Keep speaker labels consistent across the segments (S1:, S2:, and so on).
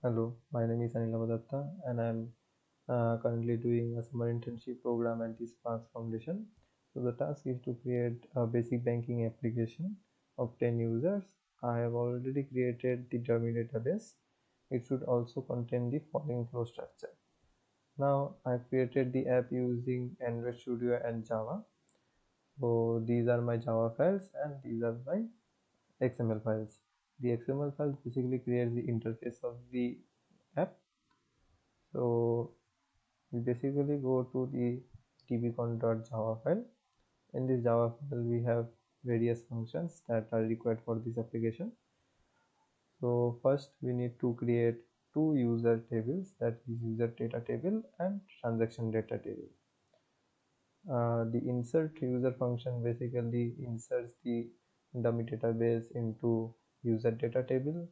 S1: Hello, my name is Anil Avadatta and I'm currently doing a summer internship program at the Sparks Foundation. So the task is to create a basic banking application of 10 users. I have already created the dummy database. It should also contain the following flow structure. Now I've created the app using Android Studio and Java. So these are my Java files and these are my XML files. The XML files basically creates the interface of the app. So we basically go to the dbcon.java file. In this Java file we have various functions that are required for this application. So first we need to create two user tables, that is user data table and transaction data table. The insert user function basically inserts the dummy database into user data table.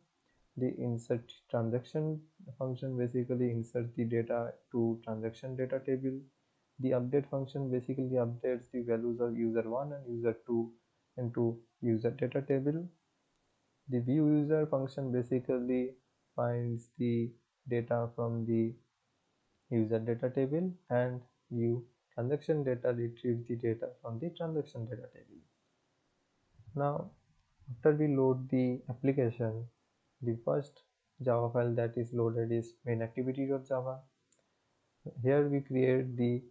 S1: The insert transaction function basically inserts the data to transaction data table. The update function basically updates the values of user 1 and user 2 into user data table. The view user function basically finds the data from the user data table, and view transaction data retrieves the data from the transaction data table. Now after we load the application, the first Java file that is loaded is main activity.java. Here we create the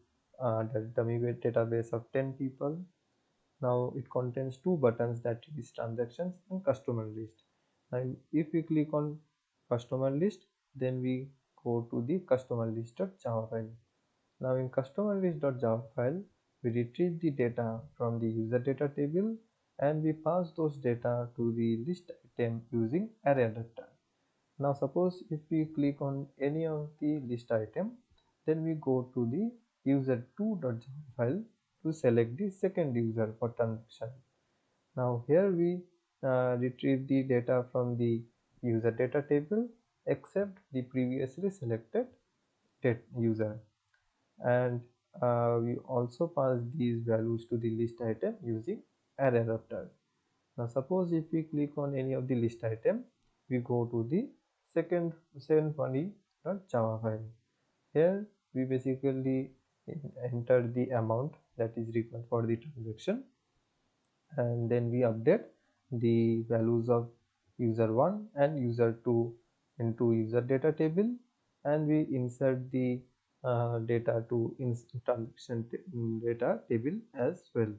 S1: dummy database of 10 people. Now it contains two buttons, that is transactions and customer list. Now if we click on customer list, then we go to the customer list.java file. Now in customer list.java file, we retrieve the data from the user data table and we pass those data to the list item using array adapter. Now suppose if we click on any of the list item, then we go to the user2.java file to select the second user for transaction. Now here we retrieve the data from the user data table except the previously selected user, and we also pass these values to the list item using array adapter. Now suppose if we click on any of the list item, we go to the second funny.java file. Here we basically enter the amount that is required for the transaction, and then we update the values of user 1 and user 2 into user data table, and we insert the data to transaction data table as well.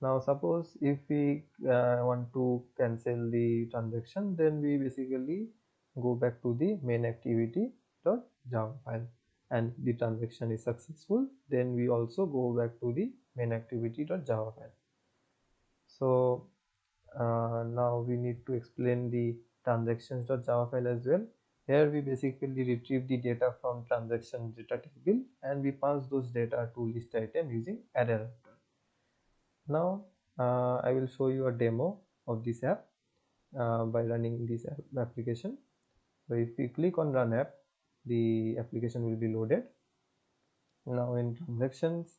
S1: Now suppose if we want to cancel the transaction, then we basically go back to the main activity.java file and the transaction is successful, then we also go back to the main activity.java file. So now we need to explain the transactions.java file as well. Here we basically retrieve the data from transaction data table and we pass those data to list item using array. Now I will show you a demo of this app by running this application. So if we click on run app, the application will be loaded. Now in transactions,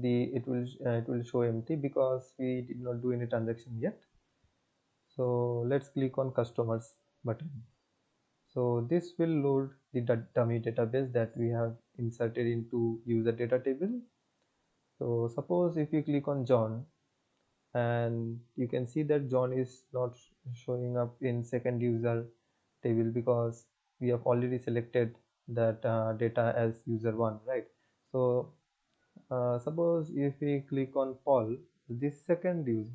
S1: it will show empty because we did not do any transaction yet. So let's click on customers button. So this will load the dummy database that we have inserted into user data table. So suppose if you click on John, and you can see that John is not showing up in second user table because we have already selected that data as user 1, right? So suppose if we click on Paul, this second user,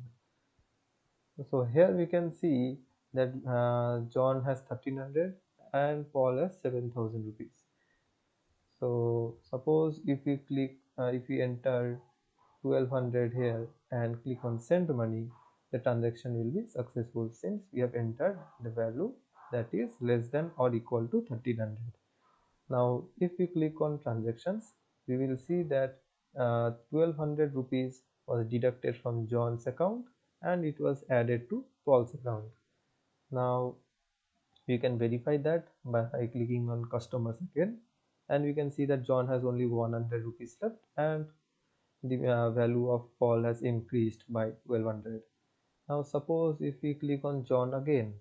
S1: so here we can see that John has 1300 and Paul has 7000 rupees. So suppose if we enter 1200 here and click on send money, the transaction will be successful since we have entered the value that is less than or equal to 1300. Now if we click on transactions, we will see that 1200 rupees was deducted from John's account and it was added to Paul's account. Now we can verify that by clicking on customers again, and we can see that John has only 100 rupees left and the value of Paul has increased by 1200. Now suppose if we click on John again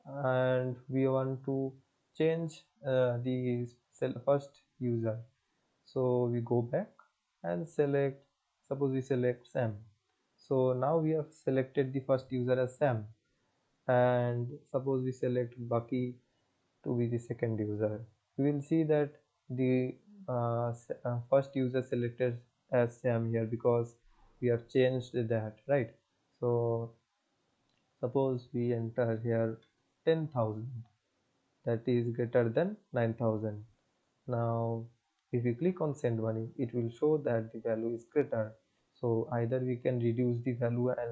S1: and we want to change the first user. So we go back and select, suppose we select Sam. So now we have selected the first user as Sam, and suppose we select Bucky to be the second user. We will see that the first user selected as Sam here because we have changed that, right? So suppose we enter here 10,000, that is greater than 9,000. Now if we click on send money, it will show that the value is greater. So either we can reduce the value and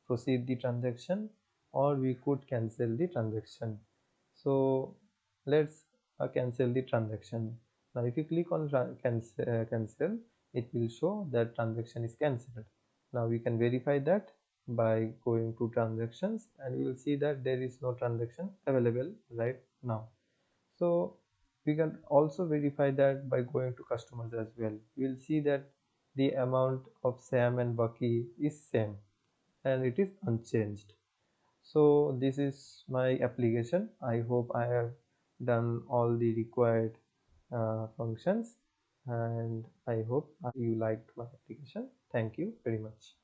S1: proceed the transaction, or we could cancel the transaction. So let's cancel the transaction. Now if you click on cancel, it will show that transaction is cancelled. Now we can verify that by going to transactions, and you will see that there is no transaction available right now. So we can also verify that by going to customers as well. We will see that the amount of Sam and Bucky is same and it is unchanged. So this is my application. I hope I have done all the required functions, and I hope you liked my application. Thank you very much.